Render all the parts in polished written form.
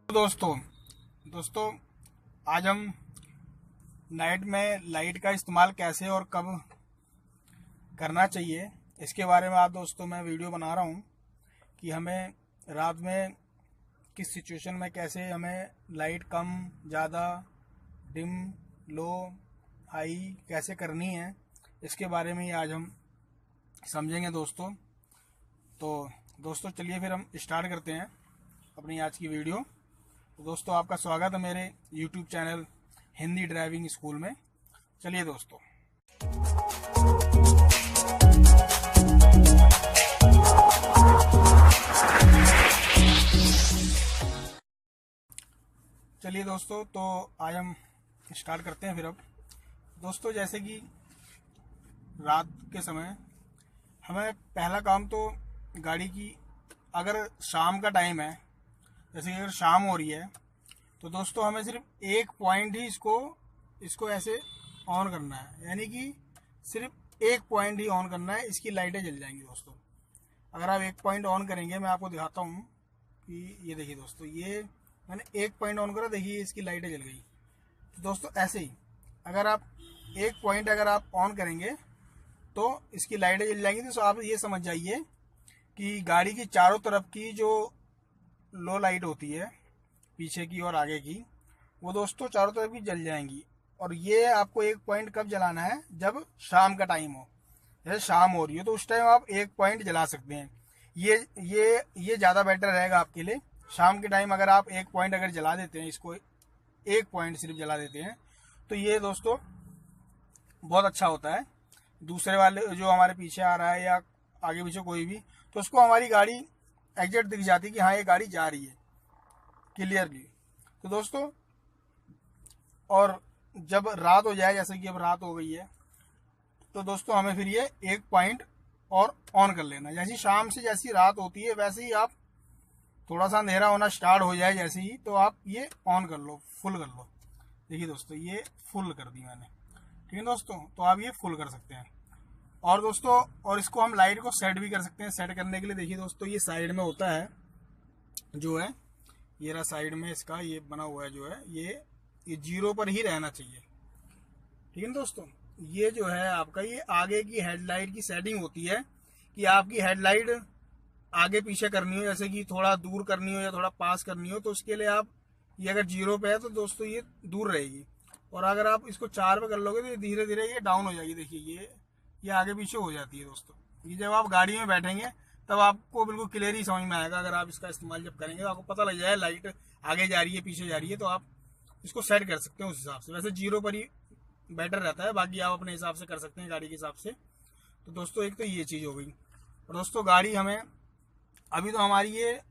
दोस्तों दोस्तों आज हम नाइट में लाइट का इस्तेमाल कैसे और कब करना चाहिए इसके बारे में आज दोस्तों मैं वीडियो बना रहा हूँ कि हमें रात में किस सिचुएशन में कैसे हमें लाइट कम ज़्यादा डिम लो हाई कैसे करनी है इसके बारे में ही आज हम समझेंगे दोस्तों। तो दोस्तों चलिए फिर हम स्टार्ट करते हैं अपनी आज की वीडियो। तो दोस्तों आपका स्वागत है मेरे YouTube channel Hindi driving school में। चलिए दोस्तों तो आज हम स्टार्ट करते हैं फिर। अब दोस्तों जैसे कि रात के समय हमें पहला काम तो गाड़ी की, अगर शाम का टाइम है जैसे कि अगर शाम हो रही है तो दोस्तों हमें सिर्फ एक पॉइंट ही इसको ऐसे ऑन करना है, यानी कि सिर्फ एक पॉइंट ही ऑन करना है, इसकी लाइटें जल जाएंगी दोस्तों। अगर आप एक पॉइंट ऑन करेंगे, मैं आपको दिखाता हूँ कि ये देखिए दोस्तों, ये मैंने एक पॉइंट ऑन करा, देखिए इसकी लाइटें जल गई। तो दोस्तों ऐसे ही अगर आप एक पॉइंट अगर आप ऑन करेंगे तो इसकी लाइटें जल जाएंगी। तो आप ये समझ जाइए कि गाड़ी की चारों तरफ की जो लो लाइट होती है पीछे की और आगे की, वो दोस्तों चारों तरफ की जल जाएंगी। और ये आपको एक पॉइंट कब जलाना है, जब शाम का टाइम हो, जैसे शाम हो रही हो तो उस टाइम आप एक पॉइंट जला सकते हैं। ये ज़्यादा बेटर रहेगा आपके लिए। शाम के टाइम अगर आप एक पॉइंट अगर जला देते हैं, इसको एक पॉइंट सिर्फ जला देते हैं, तो ये दोस्तों बहुत अच्छा होता है। दूसरे वाले जो हमारे पीछे आ रहा है या आगे पीछे कोई भी, तो उसको हमारी गाड़ी एग्जैक्ट दिख जाती है कि हाँ ये गाड़ी जा रही है क्लियरली। तो दोस्तों और जब रात हो जाए, जैसे कि अब रात हो गई है, तो दोस्तों हमें फिर ये एक पॉइंट और ऑन कर लेना। जैसी शाम से जैसी रात होती है वैसे ही आप थोड़ा सा अंधेरा होना स्टार्ट हो जाए जैसे ही, तो आप ये ऑन कर लो, फुल कर लो। देखिए दोस्तों ये फुल कर दी मैंने, ठीक है दोस्तों। तो आप ये फुल कर सकते हैं। और दोस्तों और इसको हम लाइट को सेट भी कर सकते हैं। सेट करने के लिए देखिए दोस्तों, ये साइड में होता है जो है, ये रहा साइड में इसका ये बना हुआ है जो है, ये जीरो पर ही रहना चाहिए, ठीक है ना दोस्तों। ये जो है आपका, ये आगे की हेडलाइट की सेटिंग होती है कि आपकी हेडलाइट आगे पीछे करनी हो, जैसे कि थोड़ा दूर करनी हो या थोड़ा पास करनी हो, तो उसके लिए आप ये अगर जीरो पे है तो दोस्तों ये दूर रहेगी। और अगर आप इसको 4 पे कर लोगे तो ये धीरे धीरे ये डाउन हो जाएगी। देखिए ये आगे पीछे हो जाती है दोस्तों। ये जब आप गाड़ी में बैठेंगे तब आपको बिल्कुल क्लियर ही समझ में आएगा। अगर आप इसका इस्तेमाल जब करेंगे तो आपको पता लग जाए लाइट आगे जा रही है पीछे जा रही है, तो आप इसको सेट कर सकते हैं उस हिसाब से। वैसे जीरो पर ही बेटर रहता है, बाकी आप अपने हिसाब से कर सकते हैं गाड़ी के हिसाब से। तो दोस्तों एक तो ये चीज़ हो गई। और दोस्तों गाड़ी हमें अभी तो हमारी ये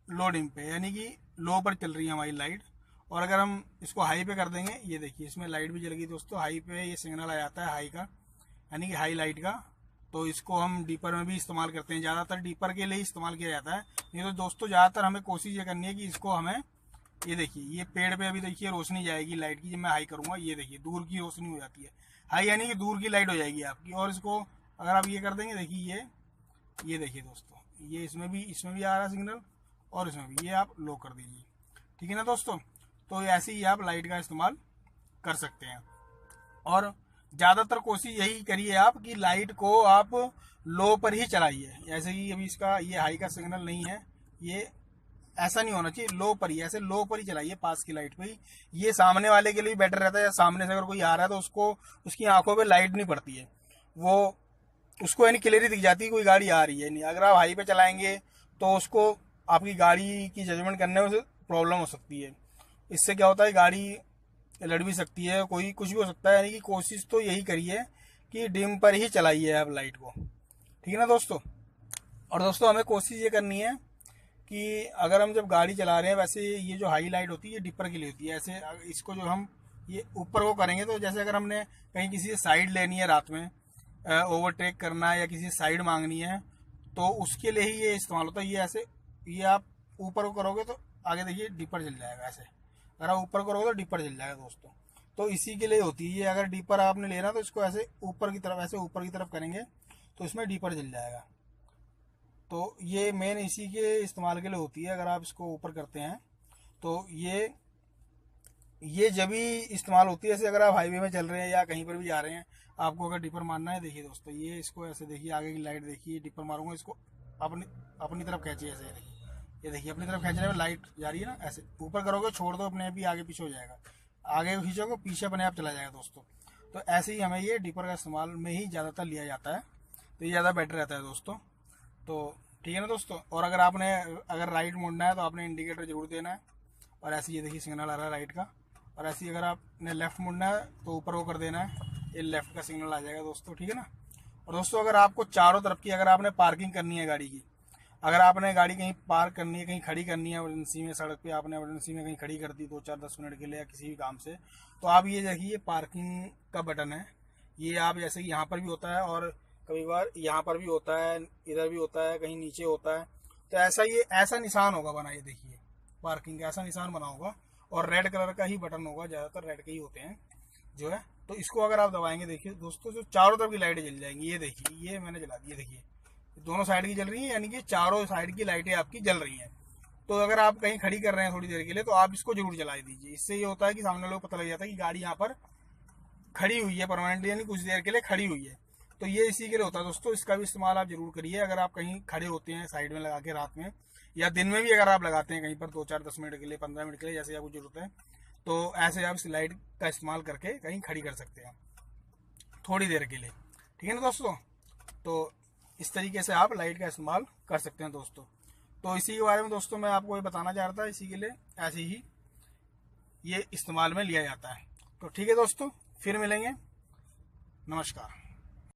लोडिंग पे, यानी कि लो पर चल रही है हमारी लाइट। और अगर हम इसको हाई पे कर देंगे, ये देखिए इसमें लाइट भी जल गई दोस्तों। हाई पे ये सिग्नल आ जाता है हाई का, यानी कि हाई लाइट का। तो इसको हम डीपर में भी इस्तेमाल करते हैं, ज़्यादातर डीपर के लिए इस्तेमाल किया जाता है। नहीं तो दोस्तों ज़्यादातर हमें कोशिश ये करनी है कि इसको हमें, ये देखिए ये पेड़ पे अभी देखिए रोशनी जाएगी लाइट की। जब मैं हाई करूँगा ये देखिए दूर की रोशनी हो जाती है हाई, यानी कि दूर की लाइट हो जाएगी आपकी। और इसको अगर आप ये कर देंगे, देखिए ये देखिए दोस्तों, ये इसमें भी आ रहा है सिग्नल और इसमें भी, ये आप लो कर दीजिए, ठीक है ना दोस्तों। तो ऐसे ही आप लाइट का इस्तेमाल कर सकते हैं। और ज़्यादातर कोशिश यही करिए आप कि लाइट को आप लो पर ही चलाइए। जैसे कि अभी इसका ये हाई का सिग्नल नहीं है, ये ऐसा नहीं होना चाहिए, लो पर ही, ऐसे लो पर ही चलाइए, पास की लाइट पे ही। ये सामने वाले के लिए बेटर रहता है, या सामने से अगर कोई आ रहा है तो उसको, उसकी आंखों पे लाइट नहीं पड़ती है, वो उसको यानी क्लियरली दिख जाती है कोई गाड़ी आ रही है नहीं। अगर आप हाई पे चलाएंगे तो उसको आपकी गाड़ी की जजमेंट करने में प्रॉब्लम हो सकती है। इससे क्या होता है, गाड़ी लड़ भी सकती है, कोई कुछ भी हो सकता है। यानी कि कोशिश तो यही करिए कि डिम पर ही चलाइए आप लाइट को, ठीक है ना दोस्तों। और दोस्तों हमें कोशिश ये करनी है कि अगर हम जब गाड़ी चला रहे हैं, वैसे ये जो हाई लाइट होती है ये डिपर के लिए होती है। ऐसे इसको जो हम ये ऊपर को करेंगे, तो जैसे अगर हमने कहीं किसी से साइड लेनी है रात में, ओवरटेक करना है या किसी साइड मांगनी है, तो उसके लिए ही ये इस्तेमाल होता है। ये ऐसे, ये आप ऊपर को करोगे तो आगे देखिए डिपर जल जाएगा। ऐसे अगर आप ऊपर करोगे तो डिपर जल जाएगा दोस्तों। तो इसी के लिए होती है ये। अगर डिपर आपने लेना तो इसको ऐसे ऊपर की तरफ, ऐसे ऊपर की तरफ करेंगे तो इसमें डिपर जल जाएगा। तो ये मेन इसी के इस्तेमाल के लिए होती है। अगर आप इसको ऊपर करते हैं तो ये जब भी इस्तेमाल होती है, जैसे अगर आप हाईवे में चल रहे हैं या कहीं पर भी जा रहे हैं, आपको अगर डिपर मारना है, देखिए दोस्तों, ये इसको ऐसे देखिए, आगे की लाइट देखिए, डिपर मारूंगा, इसको अपनी अपनी तरफ खींचिए, ऐसे ये देखिए अपनी तरफ खींच रहे हैं, लाइट जा रही है ना, ऐसे ऊपर करोगे, छोड़ दो, अपने आप ही आगे पीछे हो जाएगा, आगे खींचोगे पीछे अपने आप चला जाएगा दोस्तों। तो ऐसे ही हमें ये डिपर का इस्तेमाल में ही ज़्यादातर लिया जाता है, तो ये ज़्यादा बेटर रहता है दोस्तों। तो ठीक है ना दोस्तों। और अगर राइट मुड़ना है तो आपने इंडिकेटर जरूर देना है, और ऐसे ये देखिए सिग्नल आ रहा है राइट का, और ऐसे ही अगर आपने लेफ्ट मुड़ना है तो ऊपर वो कर देना है, ये लेफ्ट का सिग्नल आ जाएगा दोस्तों, ठीक है ना। और दोस्तों अगर आपको चारों तरफ की, अगर आपने पार्किंग करनी है गाड़ी की, अगर आपने गाड़ी कहीं पार्क करनी है, कहीं खड़ी करनी है इमरजेंसी में, सड़क पे आपने इमरजेंसी में कहीं खड़ी कर दी 2-4-10 मिनट के लिए या किसी भी काम से, तो आप ये देखिए पार्किंग का बटन है, ये आप जैसे कि यहाँ पर भी होता है और कभी बार यहाँ पर भी होता है, इधर भी होता है, कहीं नीचे होता है, तो ऐसा निशान होगा बना, ये देखिए पार्किंग का ऐसा निशान बना होगा, और रेड कलर का ही बटन होगा, ज़्यादातर रेड के ही होते हैं जो है। तो इसको अगर आप दबाएंगे, देखिए दोस्तों, जो चारों तरफ की लाइटें जल जाएंगी, ये देखिए, ये मैंने जला दी, ये देखिए दोनों साइड की जल रही है, यानी कि चारों साइड की लाइटें आपकी जल रही हैं। तो अगर आप कहीं खड़ी कर रहे हैं थोड़ी देर के लिए, तो आप इसको जरूर जला दीजिए, इससे ये होता है कि सामने लोग पता लग जाता है कि गाड़ी यहाँ पर खड़ी हुई है परमानेंटली, यानी कुछ देर के लिए खड़ी हुई है। तो ये इसी के लिए होता है दोस्तों, इसका भी इस्तेमाल आप जरूर करिए, अगर आप कहीं खड़े होते हैं साइड में लगा के रात में, या दिन में भी अगर आप लगाते हैं कहीं पर 2-4-10 मिनट के लिए, 15 मिनट के लिए, जैसे आपको जरूरत है, तो ऐसे आप इस लाइट का इस्तेमाल करके कहीं खड़ी कर सकते हैं थोड़ी देर के लिए, ठीक है ना दोस्तों। तो इस तरीके से आप लाइट का इस्तेमाल कर सकते हैं दोस्तों। तो इसी के बारे में दोस्तों मैं आपको ये बताना चाह रहा था, इसी के लिए ऐसे ही ये इस्तेमाल में लिया जाता है। तो ठीक है दोस्तों, फिर मिलेंगे, नमस्कार।